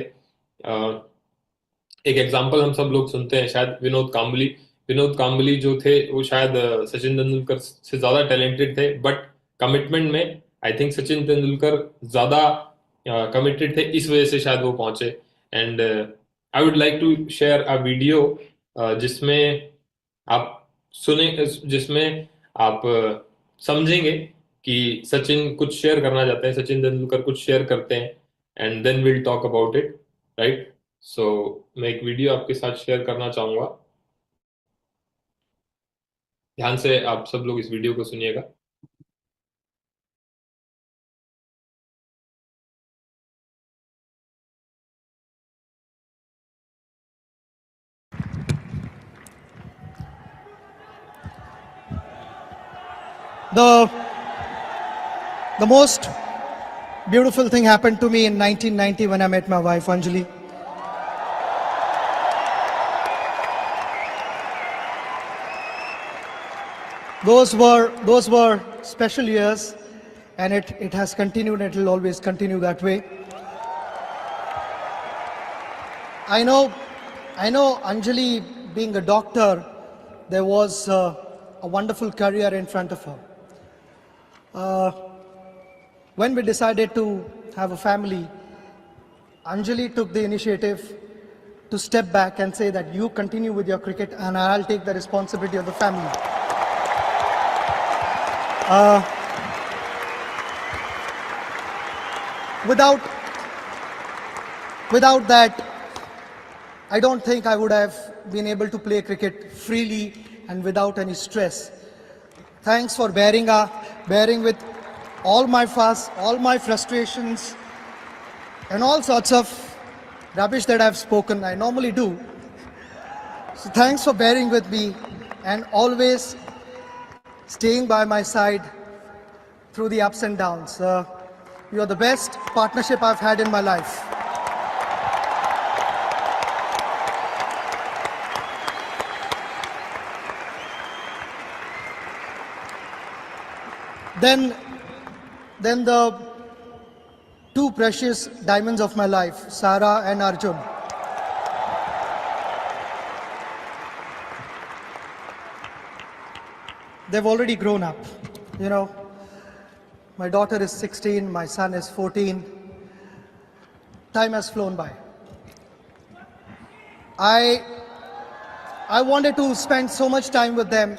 एक एग्जाम्पल हम सब लोग सुनते हैं, शायद विनोद काम्बली। विनोद काम्बली जो थे वो शायद सचिन तेंदुलकर से ज्यादा टैलेंटेड थे, बट कमिटमेंट में आई थिंक सचिन तेंदुलकर ज्यादा कमिटेड थे, इस वजह से शायद वो पहुंचे। And I would like to share a video जिसमें आप सुने, जिसमें आप समझेंगे कि सचिन कुछ शेयर करना चाहते हैं, सचिन तेंदुलकर कुछ शेयर करते हैं, and then will talk about it, right? So मैं एक वीडियो आपके साथ शेयर करना चाहूंगा। ध्यान से आप सब लोग इस वीडियो को सुनिएगा। The, the most beautiful thing happened to me in 1990 when I met my wife Anjali. Those were special years, and it has continued and it will always continue that way. I know Anjali being a doctor, there was a wonderful career in front of her. When we decided to have a family, Anjali took the initiative to step back and say that you continue with your cricket and I'll take the responsibility of the family. Without that, I don't think I would have been able to play cricket freely and without any stress. Thanks for bearing with all my fuss, all my frustrations, and all sorts of rubbish that I've spoken. I normally do. So thanks for bearing with me and always staying by my side through the ups and downs. You are the best partnership I've had in my life. Then, then the two precious diamonds of my life, Sarah and Arjun. They've already grown up, you know. My daughter is 16, my son is 14. Time has flown by. I wanted to spend so much time with them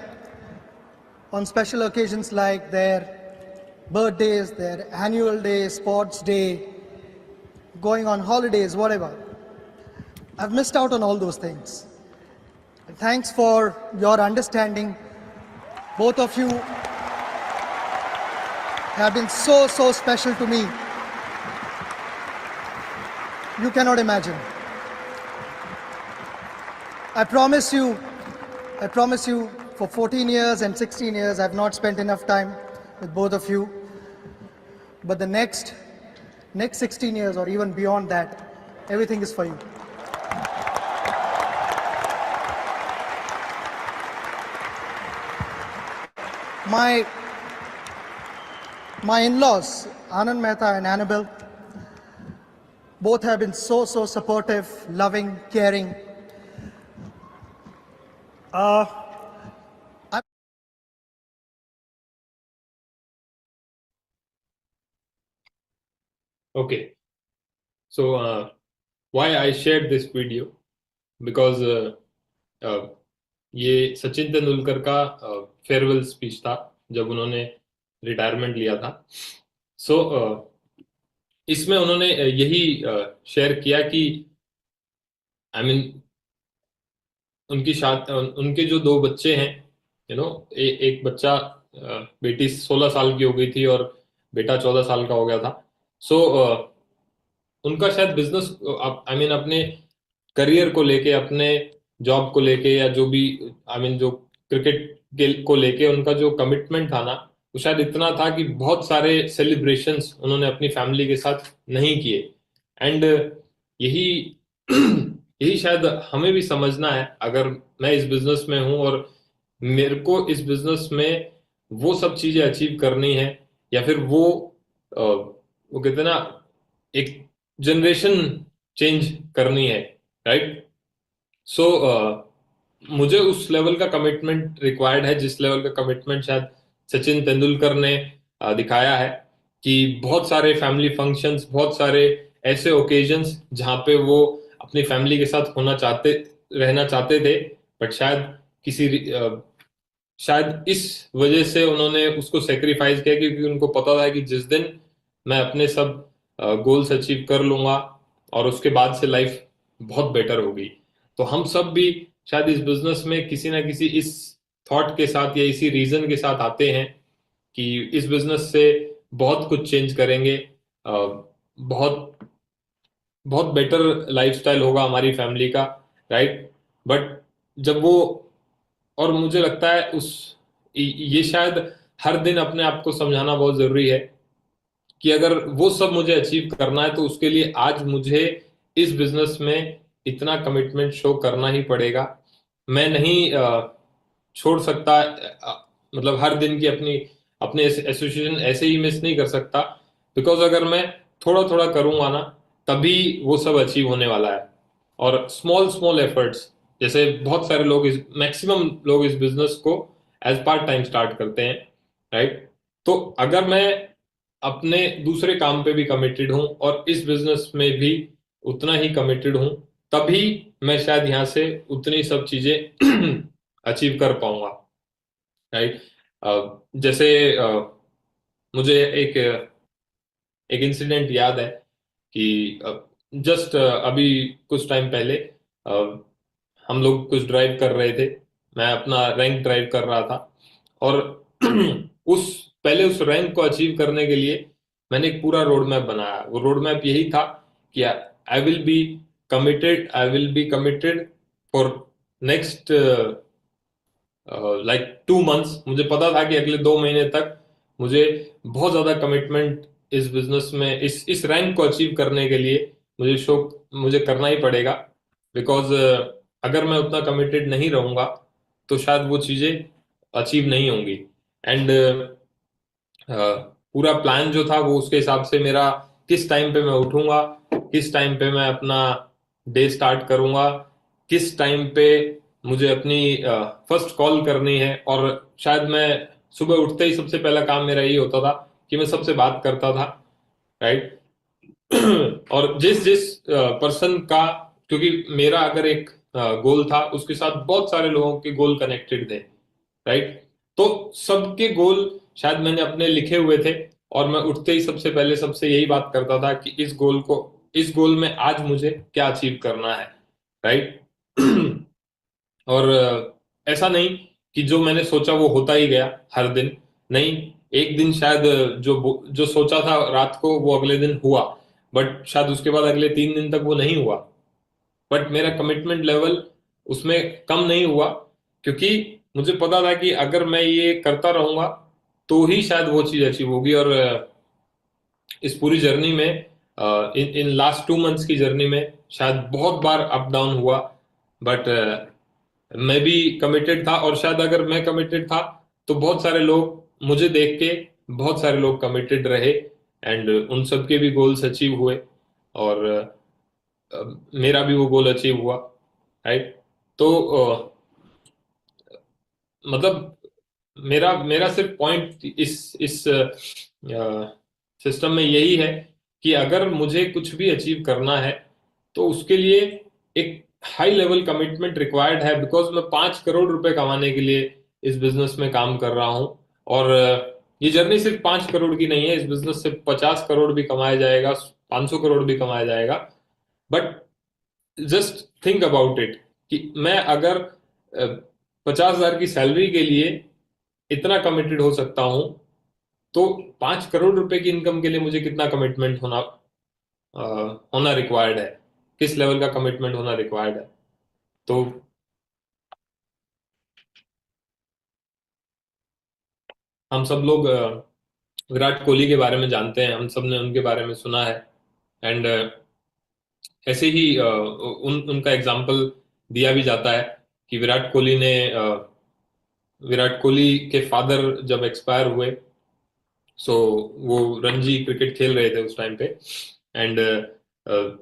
on special occasions like their birthdays, their annual day, sports day, going on holidays, whatever. I've missed out on all those things. And thanks for your understanding. Both of you have been so special to me. You cannot imagine. I promise you, for 14 years and 16 years, I've not spent enough time with both of you. But the next 16 years or even beyond that, everything is for you. My in-laws, Anand Mehta and Annabelle, both have been so supportive, loving, caring. Okay, so why I shared this video? Because ये सचिन तेंदुलकर का farewell speech था जब उन्होंने retirement लिया था. सो इसमें उन्होंने यही शेयर किया कि आई मीन उनके जो दो बच्चे हैं, एक बच्चा, बेटी 16 साल की हो गई थी और बेटा 14 साल का हो गया था. सो उनका शायद बिजनेस, अपने करियर को लेके, अपने जॉब को लेके, या जो भी जो क्रिकेट को लेके उनका जो कमिटमेंट था ना, वो शायद इतना था कि बहुत सारे सेलिब्रेशंस उन्होंने अपनी फैमिली के साथ नहीं किए. एंड यही यही शायद हमें भी समझना है. अगर मैं इस बिजनेस में हूं और मेरे को इस बिजनेस में वो सब चीजें अचीव करनी है, या फिर वो कहते हैं ना, एक जनरेशन चेंज करनी है, राइट? सो मुझे उस लेवल का कमिटमेंट रिक्वायर्ड है जिस लेवल का कमिटमेंट शायद सचिन तेंदुलकर ने दिखाया है. कि बहुत सारे फैमिली फंक्शंस, बहुत सारे ऐसे ओकेजन्स जहां पे वो अपनी फैमिली के साथ रहना चाहते थे, बट शायद इस वजह से उन्होंने उसको सेक्रीफाइस किया, क्योंकि उनको पता था कि जिस दिन मैं अपने सब गोल्स अचीव कर लूंगा और उसके बाद से लाइफ बहुत बेटर होगी. तो हम सब भी शायद इस बिजनेस में किसी ना किसी इस थॉट के साथ या इसी रीजन के साथ आते हैं कि इस बिजनेस से बहुत कुछ चेंज करेंगे, बहुत बहुत बेटर लाइफस्टाइल होगा हमारी फैमिली का, राइट? बट जब वो, और मुझे लगता है ये शायद हर दिन अपने आप को समझाना बहुत जरूरी है कि अगर वो सब मुझे अचीव करना है तो उसके लिए आज मुझे इस बिजनेस में इतना कमिटमेंट शो करना ही पड़ेगा. मैं नहीं छोड़ सकता, मतलब हर दिन की अपने एसोसिएशन ऐसे ही मिस नहीं कर सकता, बिकॉज अगर मैं थोड़ा थोड़ा करूंगा ना, तभी वो सब अचीव होने वाला है. और स्मॉल एफर्ट्स, जैसे बहुत सारे लोग, मैक्सिमम लोग इस बिजनेस को एज पार्ट टाइम स्टार्ट करते हैं, राइट? तो अगर मैं अपने दूसरे काम पे भी कमिटेड हूं और इस बिजनेस में भी उतना ही कमिटेड हूं, तभी मैं शायद यहाँ से उतनी सब चीजें अचीव कर पाऊंगा, राइट? जैसे मुझे एक इंसिडेंट याद है कि जस्ट अभी कुछ टाइम पहले हम लोग कुछ ड्राइव कर रहे थे. मैं अपना रैंक ड्राइव कर रहा था और उस रैंक को अचीव करने के लिए मैंने एक पूरा रोड मैप बनाया. वो रोड मैप यही था कि आई will be committed for next like 2 months. मुझे पता था कि अगले 2 महीने तक मुझे बहुत ज्यादा कमिटमेंट इस बिजनेस में, इस रैंक को अचीव करने के लिए मुझे करना ही पड़ेगा. बिकॉज अगर मैं उतना कमिटेड नहीं रहूंगा तो शायद वो चीजें अचीव नहीं होंगी. एंड पूरा प्लान जो था वो उसके हिसाब से मेरा, किस टाइम पे मैं उठूंगा, किस टाइम पे मैं अपना डे स्टार्ट करूंगा, किस टाइम पे मुझे अपनी फर्स्ट कॉल करनी है। और शायद मैं सुबह उठते ही सबसे पहला काम मेरा यही होता था कि मैं सबसे बात करता था, राइट। और जिस जिस पर्सन का, क्योंकि मेरा अगर एक गोल था उसके साथ बहुत सारे लोगों के गोल कनेक्टेड थे, राइट। तो सबके गोल शायद मैंने अपने लिखे हुए थे, और मैं उठते ही सबसे पहले सबसे यही बात करता था कि इस गोल में आज मुझे क्या अचीव करना है, राइट। और ऐसा नहीं कि जो मैंने सोचा वो होता ही गया हर दिन, नहीं। एक दिन शायद जो सोचा था रात को वो अगले दिन हुआ, बट शायद उसके बाद अगले 3 दिन तक वो नहीं हुआ। बट मेरा कमिटमेंट लेवल उसमें कम नहीं हुआ, क्योंकि मुझे पता था कि अगर मैं ये करता रहूंगा तो ही शायद वो चीज अचीव होगी। और इस पूरी जर्नी में, इन इन लास्ट 2 मंथ्स की जर्नी में शायद बहुत बार अप डाउन हुआ, बट मैं भी कमिटेड था। और शायद अगर मैं कमिटेड था तो बहुत सारे लोग मुझे देख के, बहुत सारे लोग कमिटेड रहे, एंड उन सबके भी गोल्स अचीव हुए, और मेरा भी वो गोल अचीव हुआ, राइट। तो मतलब मेरा मेरा सिर्फ पॉइंट इस सिस्टम में यही है कि अगर मुझे कुछ भी अचीव करना है तो उसके लिए एक हाई लेवल कमिटमेंट रिक्वायर्ड है, बिकॉज मैं 5 करोड़ रुपए कमाने के लिए इस बिजनेस में काम कर रहा हूँ। और ये जर्नी सिर्फ 5 करोड़ की नहीं है, इस बिजनेस से 50 करोड़ भी कमाया जाएगा, 500 करोड़ भी कमाया जाएगा। But just think about it कि मैं अगर 50,000 की सैलरी के लिए इतना कमिटेड हो सकता हूं, तो 5 करोड़ रुपए की इनकम के लिए मुझे कितना कमिटमेंट होना रिक्वायर्ड है, किस लेवल का कमिटमेंट होना रिक्वायर्ड है। तो हम सब लोग विराट कोहली के बारे में जानते हैं, हम सब ने उनके बारे में सुना है, एंड ऐसे ही उनका एग्जाम्पल दिया भी जाता है कि विराट कोहली के फादर जब एक्सपायर हुए, सो वो रणजी क्रिकेट खेल रहे थे उस टाइम पे, एंड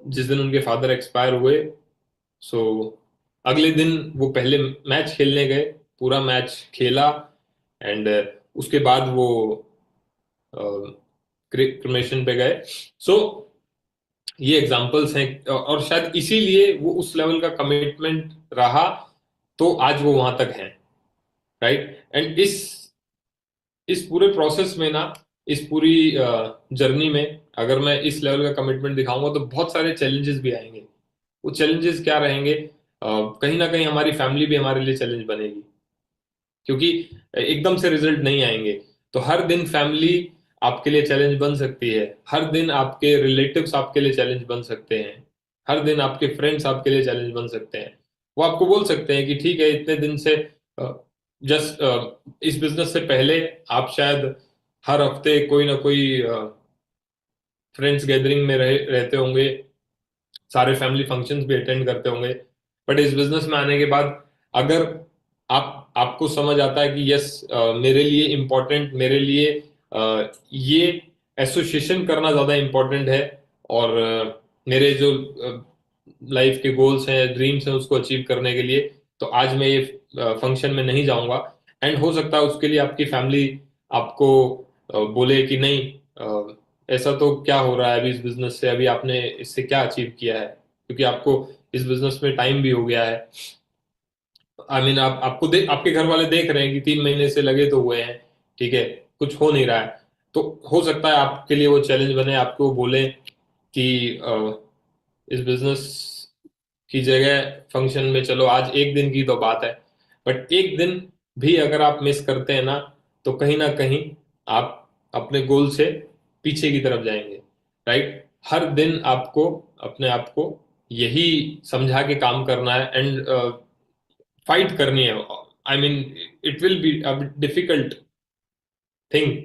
जिस दिन उनके फादर एक्सपायर हुए, सो अगले दिन वो पहले मैच खेलने गए, पूरा मैच खेला, एंड उसके बाद वो क्रिमेशन पे गए। सो ये एग्जांपल्स हैं, और शायद इसीलिए वो उस लेवल का कमिटमेंट रहा, तो आज वो वहां तक है, राइट। एंड इस पूरे प्रोसेस में ना, इस पूरी जर्नी में अगर मैं इस लेवल का कमिटमेंट दिखाऊंगा तो बहुत सारे चैलेंजेस भी आएंगे। वो चैलेंजेस क्या रहेंगे? कहीं ना कहीं हमारी फैमिली भी हमारे लिए चैलेंज बनेगी, क्योंकि एकदम से रिजल्ट नहीं आएंगे। तो हर दिन फैमिली आपके लिए चैलेंज बन सकती है, हर दिन आपके रिलेटिव्स आपके लिए चैलेंज बन सकते हैं, हर दिन आपके फ्रेंड्स आपके लिए चैलेंज बन सकते हैं। वो आपको बोल सकते हैं कि ठीक है, इतने दिन से जस्ट इस बिजनेस से पहले आप शायद हर हफ्ते कोई ना कोई फ्रेंड्स गैदरिंग में रहते होंगे, सारे फैमिली फंक्शंस भी अटेंड करते होंगे। बट इस बिजनेस में आने के बाद अगर आपको समझ आता है कि यस, मेरे लिए इम्पोर्टेंट, मेरे लिए ये एसोसिएशन करना ज़्यादा इम्पोर्टेंट है, और मेरे जो लाइफ के गोल्स हैं, ड्रीम्स हैं, उसको अचीव करने के लिए, तो आज मैं ये फंक्शन में नहीं जाऊंगा। एंड हो सकता है उसके लिए आपकी फैमिली आपको बोले कि नहीं, ऐसा तो क्या हो रहा है अभी इस बिजनेस से, अभी आपने इससे क्या अचीव किया है, क्योंकि आपको इस बिजनेस में टाइम भी हो गया है। आई मीन आपके घर वाले देख रहे हैं कि 3 महीने से लगे तो हुए हैं, ठीक है, कुछ हो नहीं रहा है। तो हो सकता है आपके लिए वो चैलेंज बने, आपको बोले कि इस बिजनेस की जगह फंक्शन में चलो, आज एक दिन की तो बात है, बट एक दिन भी अगर आप मिस करते हैं ना कहीं आप अपने गोल से पीछे की तरफ जाएंगे, राइट। हर दिन आपको अपने आप को यही समझा के काम करना है, एंड फाइट करनी है। I mean, it will be a difficult thing,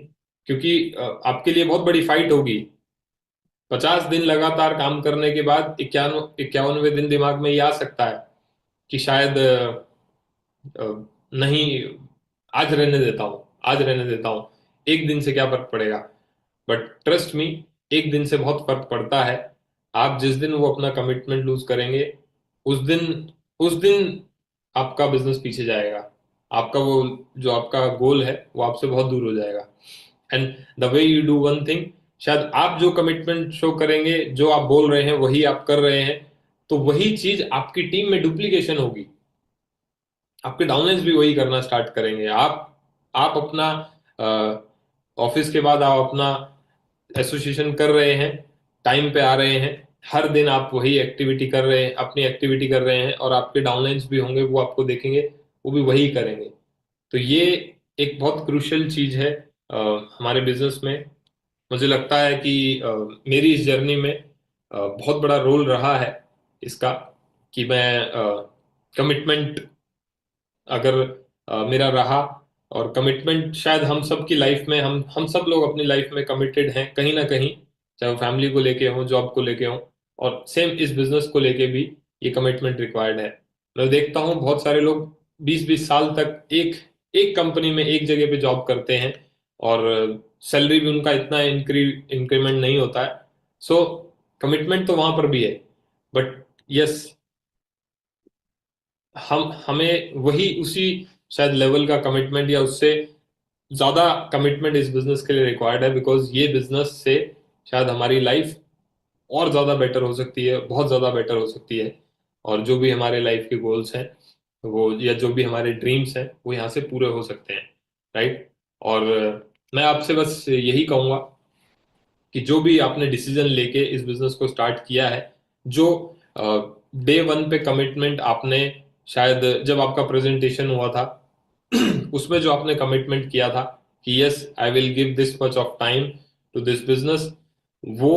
क्योंकि आपके लिए बहुत बड़ी फाइट होगी। 50 दिन लगातार काम करने के बाद 51वें दिन दिमाग में ये आ सकता है कि शायद नहीं, आज रहने देता हूँ, आज रहने देता हूँ। एक दिन से क्या फर्क पड़ेगा, बट ट्रस्ट मी, एक दिन से बहुत फर्क पड़ता है। आप जिस दिन वो अपना कमिटमेंट लूज करेंगे, उस दिन आपका बिजनेस पीछे जाएगा, आपका वो जो आपका गोल है वो आपसे बहुत दूर हो जाएगा। And the way you do one thing, शायद आप जो कमिटमेंट शो करेंगे, जो आप बोल रहे हैं वही आप कर रहे हैं, तो वही चीज आपकी टीम में डुप्लीकेशन होगी, आपके डाउनलाइंस भी वही करना स्टार्ट करेंगे। आप अपना ऑफिस के बाद आप अपना एसोसिएशन कर रहे हैं, टाइम पे आ रहे हैं, हर दिन आप वही एक्टिविटी कर रहे हैं, अपनी एक्टिविटी कर रहे हैं, और आपके डाउनलाइंस भी होंगे, वो आपको देखेंगे, वो भी वही करेंगे। तो ये एक बहुत क्रूशियल चीज है अ, हमारे बिजनेस में। मुझे लगता है कि मेरी इस जर्नी में बहुत बड़ा रोल रहा है इसका, कि मैं कमिटमेंट अगर मेरा रहा, और कमिटमेंट शायद हम सब की लाइफ में, हम सब लोग अपनी लाइफ में कमिटेड हैं कहीं ना कहीं, चाहे वो फैमिली को लेके हो, जॉब को लेके हो, और सेम इस बिजनेस को लेके भी ये कमिटमेंट रिक्वायर्ड है। मैं देखता हूँ बहुत सारे लोग 20-20 साल तक एक एक कंपनी में एक जगह पे जॉब करते हैं, और सैलरी भी उनका इतना इंक्रीमेंट नहीं होता है। सो कमिटमेंट तो वहां पर भी है, बट यस, हमें वही उसी शायद लेवल का कमिटमेंट या उससे ज्यादा कमिटमेंट इस बिजनेस के लिए रिक्वायर्ड है, बिकॉज ये बिजनेस से शायद हमारी लाइफ और ज्यादा बेटर हो सकती है, बहुत ज्यादा बेटर हो सकती है, और जो भी हमारे लाइफ के गोल्स हैं वो, या जो भी हमारे ड्रीम्स हैं वो यहाँ से पूरे हो सकते हैं, राइट। और मैं आपसे बस यही कहूंगा कि जो भी आपने डिसीजन लेके इस बिजनेस को स्टार्ट किया है, जो डे वन पे कमिटमेंट आपने, शायद जब आपका प्रेजेंटेशन हुआ था उसमें जो आपने कमिटमेंट किया था कि yes I will give this much of time to this business, वो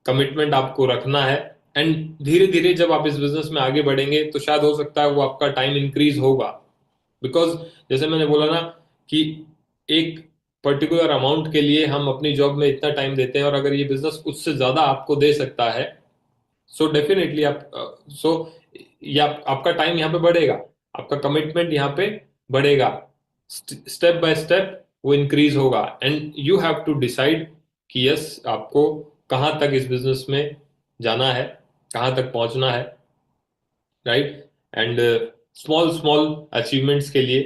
कमिटमेंट आपको रखना है। एंड धीरे धीरे जब आप इस बिजनेस में आगे बढ़ेंगे तो शायद हो सकता है वो आपका टाइम इंक्रीज होगा, बिकॉज जैसे मैंने बोला ना कि एक पर्टिकुलर अमाउंट के लिए हम अपनी जॉब में इतना टाइम देते हैं, और अगर ये बिजनेस उससे ज्यादा आपको दे सकता है, सो डेफिनेटली सो या आपका टाइम यहाँ पे बढ़ेगा, आपका कमिटमेंट यहाँ पे बढ़ेगा, स्टेप बाय स्टेप वो इंक्रीज होगा। And you have to decide कि यस आपको कहाँ तक इस बिजनेस में जाना है, कहाँ तक पहुंचना है, right. And small small achievements के लिए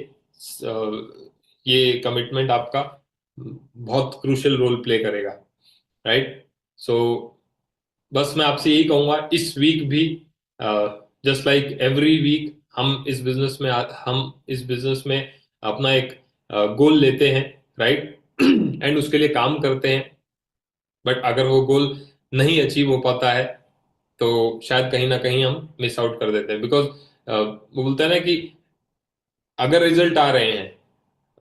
ये कमिटमेंट आपका बहुत क्रूशियल रोल प्ले करेगा, राइट। सो बस मैं आपसे यही कहूंगा, इस वीक भी जस्ट लाइक एवरी वीक हम इस बिजनेस में अपना एक गोल लेते हैं, राइट एंड उसके लिए काम करते हैं, बट अगर वो गोल नहीं अचीव हो पाता है तो शायद कहीं ना कहीं हम मिस आउट कर देते हैं, बिकॉज वो बोलते हैं ना कि अगर रिजल्ट आ रहे हैं,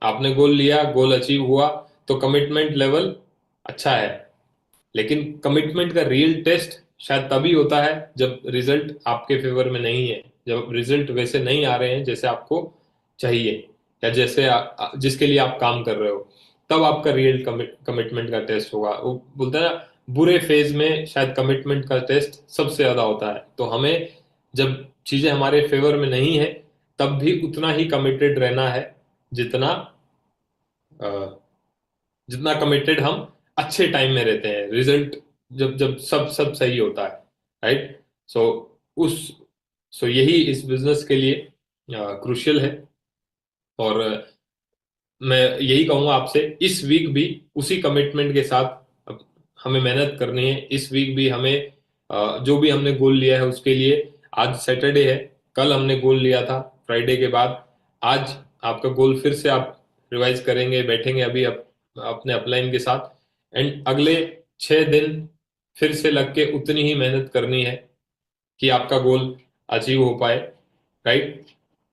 आपने गोल लिया, गोल अचीव हुआ, तो कमिटमेंट लेवल अच्छा है, लेकिन कमिटमेंट का रियल टेस्ट शायद तभी होता है जब रिजल्ट आपके फेवर में नहीं है, जब रिजल्ट वैसे नहीं आ रहे हैं जैसे आपको चाहिए, या जैसे जिसके लिए आप काम कर रहे हो, तब आपका रियल कमिटमेंट का टेस्ट होगा। वो बोलते हैं ना, बुरे फेज में शायद कमिटमेंट का टेस्ट सबसे ज्यादा होता है। तो हमें जब चीजें हमारे फेवर में नहीं है, तब भी उतना ही कमिटेड रहना है जितना अ, जितना कमिटेड हम अच्छे टाइम में रहते हैं, रिजल्ट जब जब सब सब सही होता है, राइट। सो उस सो यही इस बिजनेस के लिए क्रुशियल है। और मैं यही कहूंगा आपसे, इस वीक भी उसी कमिटमेंट के साथ हमें मेहनत करनी है। इस वीक भी हमें जो भी हमने गोल लिया है उसके लिए, आज सैटरडे है, कल हमने गोल लिया था फ्राइडे के बाद, आज आपका गोल फिर से आप रिवाइज करेंगे, बैठेंगे अभी अपने अपलाइन के साथ, एंड अगले 6 दिन फिर से लग के उतनी ही मेहनत करनी है कि आपका गोल अचीव हो पाए, राइट।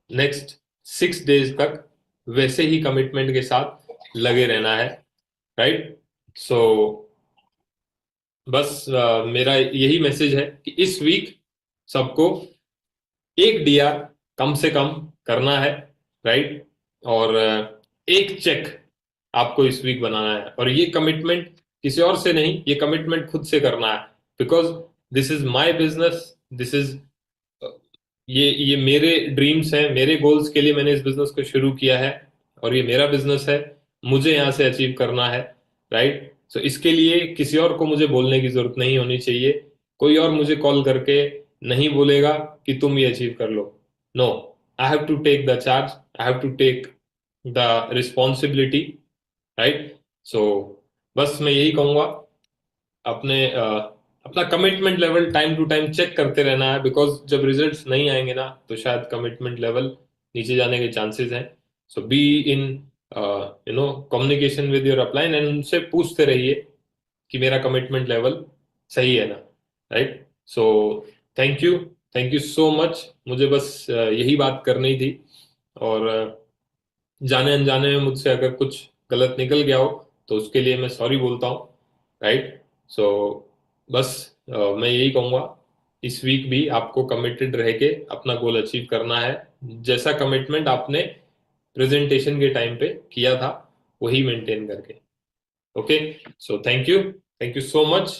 नेक्स्ट 6 डेज तक वैसे ही कमिटमेंट के साथ लगे रहना है, राइट। सो बस मेरा यही मैसेज है कि इस वीक सबको एक डीआर कम से कम करना है, राइट। और एक चेक आपको इस वीक बनाना है, और ये कमिटमेंट किसी और से नहीं, ये कमिटमेंट खुद से करना है, because this is my business, this is ये मेरे ड्रीम्स हैं, मेरे गोल्स के लिए मैंने इस बिजनेस को शुरू किया है, और ये मेरा बिजनेस है। मुझे यहाँ से अचीव करना है, राइट? सो इसके लिए किसी और को मुझे बोलने की जरूरत नहीं होनी चाहिए, कोई और मुझे कॉल करके नहीं बोलेगा कि तुम ये अचीव कर लो। No, I have to take the charge, I have to take the responsibility, right? So बस मैं यही कहूंगा, अपना commitment level time to time check करते रहना है, बिकॉज जब रिजल्ट्स नहीं आएंगे ना तो शायद कमिटमेंट लेवल नीचे जाने के चांसेस हैं। So be in communication with your upline and उनसे पूछते रहिए कि मेरा कमिटमेंट लेवल सही है ना, right? So thank you so much. मुझे बस यही बात करनी थी, और जाने अनजाने में मुझसे अगर कुछ गलत निकल गया हो तो उसके लिए मैं सॉरी बोलता हूँ, राइट? सो बस मैं यही कहूँगा, इस वीक भी आपको कमिटेड रह के अपना गोल अचीव करना है, जैसा कमिटमेंट आपने प्रेजेंटेशन के टाइम पे किया था वही मेंटेन करके। Okay, so thank you so much.